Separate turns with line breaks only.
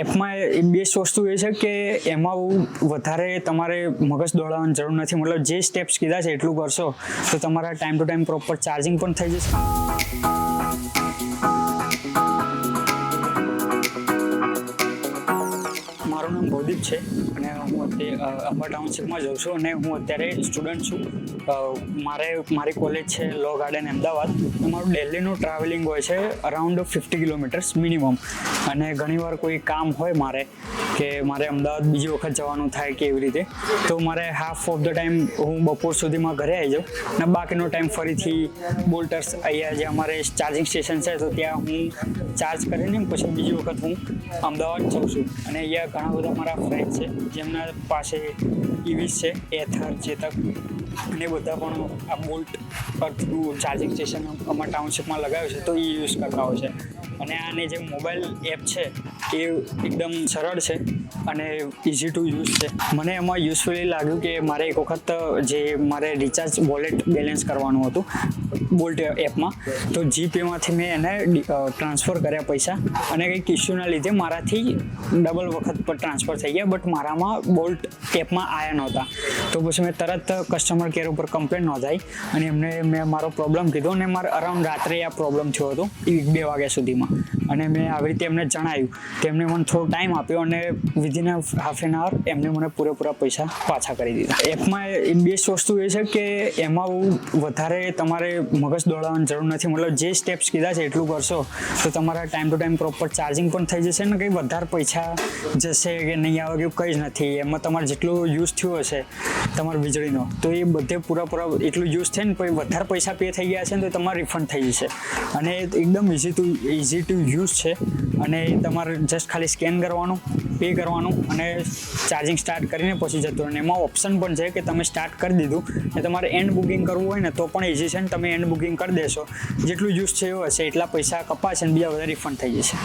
એપમાં બેસ્ટ વસ્તુ એ છે કે એમાં વધારે તમારે મગજ દોડાવવાની જરૂર નથી. મતલબ જે સ્ટેપ્સ કીધા છે એટલું કરશો તો તમારા time to time proper charging પણ થઈ જશે. મારું નામ ભૌદીપ છે અને હું અત્યારે અંબા ટાઉનશીપમાં જાઉં છું અને હું અત્યારે સ્ટુડન્ટ છું. મારી કોલેજ છે લો ગાર્ડન અમદાવાદ. મારું ડેલીનું ટ્રાવેલિંગ હોય છે અરાઉન્ડ 50 કિલોમીટર્સ મિનિમમ. અને ઘણીવાર કોઈ કામ હોય કે મારે અમદાવાદ બીજી વખત જવાનું થાય કે એવી રીતે, તો મારે હાફ ઓફ ધ ટાઈમ હું બપોર સુધીમાં ઘરે આવી જાઉં અને બાકીનો ટાઈમ ફરીથી બોલ્ટર્સ અહીંયા જે અમારે ચાર્જિંગ સ્ટેશન છે તો ત્યાં હું ચાર્જ કરીને પછી બીજી વખત હું અમદાવાદ જાઉં છું. અને અહીંયા ઘણા બધા મારા ફ્રેન્ડ છે જેમના પાસે ઈવીસ છે, એથર, ચેતક અને બધા પણ આ બોલ્ટ અર્થનું ચાર્જિંગ સ્ટેશન અમારા ટાઉનશીપમાં લગાવ્યું છે તો એ યુઝ કરતા હોય છે. અને આની જે મોબાઈલ એપ છે એ એકદમ સરળ છે અને ઇઝી ટુ યુઝ છે. મને એમાં યુઝફુલી લાગ્યું કે મારે એક વખત જે મારે રિચાર્જ વોલેટ બેલેન્સ કરવાનું હતું બોલ્ટ એપમાં, તો જીપેમાંથી મેં એને ટ્રાન્સફર કર્યા પૈસા અને કંઈક ઇસ્યુના લીધે મારાથી ડબલ વખત પર ટ્રાન્સફર થઈ ગયા, બટ મારામાં બોલ્ટ એપમાં આવ્યા નહોતા. તો પછી મેં તરત કસ્ટમર કેર ઉપર કમ્પ્લેન નોંધાઈ અને એમને મેં મારો પ્રોબ્લેમ કીધો અને મારે અરાઉન્ડ રાત્રે આ પ્રોબ્લેમ થયો હતો 1-2 વાગ્યા સુધીમાં. અને મેં આવી રીતે એમને જણાવ્યું તો એમને મને થોડો ટાઈમ આપ્યો અને વિધિન હાફ એન અવર એમને મને પૂરેપૂરા પૈસા પાછા કરી દીધા. એપમાં બેસ્ટ વસ્તુ એ છે કે એમાં વધારે તમારે મગજ દોડાવવાની જરૂર નથી. મતલબ જે સ્ટેપ્સ કીધા છે એટલું કરશો તો તમારા time to time proper charging પણ થઈ જશે ને કંઈ વધારે પૈસા જશે કે નહીં આવે કે કંઈ જ નથી. એમાં તમારે જેટલું યુઝ થયું હશે તમારી વીજળીનો તો એ બધે પૂરા એટલું યુઝ થઈને પછી વધારે પૈસા પે થઈ ગયા છે ને તો તમારે રિફંડ થઈ જશે. અને એકદમ ઇઝી ટુ યુઝ છે અને તમારે જસ્ટ ખાલી સ્કેન કરવાનું, પે કરવાનું અને ચાર્જિંગ સ્ટાર્ટ કરીને પછી જતું રહે. એમાં ઓપ્શન પણ છે કે તમે સ્ટાર્ટ કરી દીધું ને તમારે એન્ડ બુકિંગ કરવું હોય ને તો પણ ઇઝી છે ને તમે એન્ડ બુકિંગ કરી દેશો જેટલું યુઝ થયું હશે એટલા પૈસા કપાશે અને બીજા બધા રિફંડ થઈ જશે.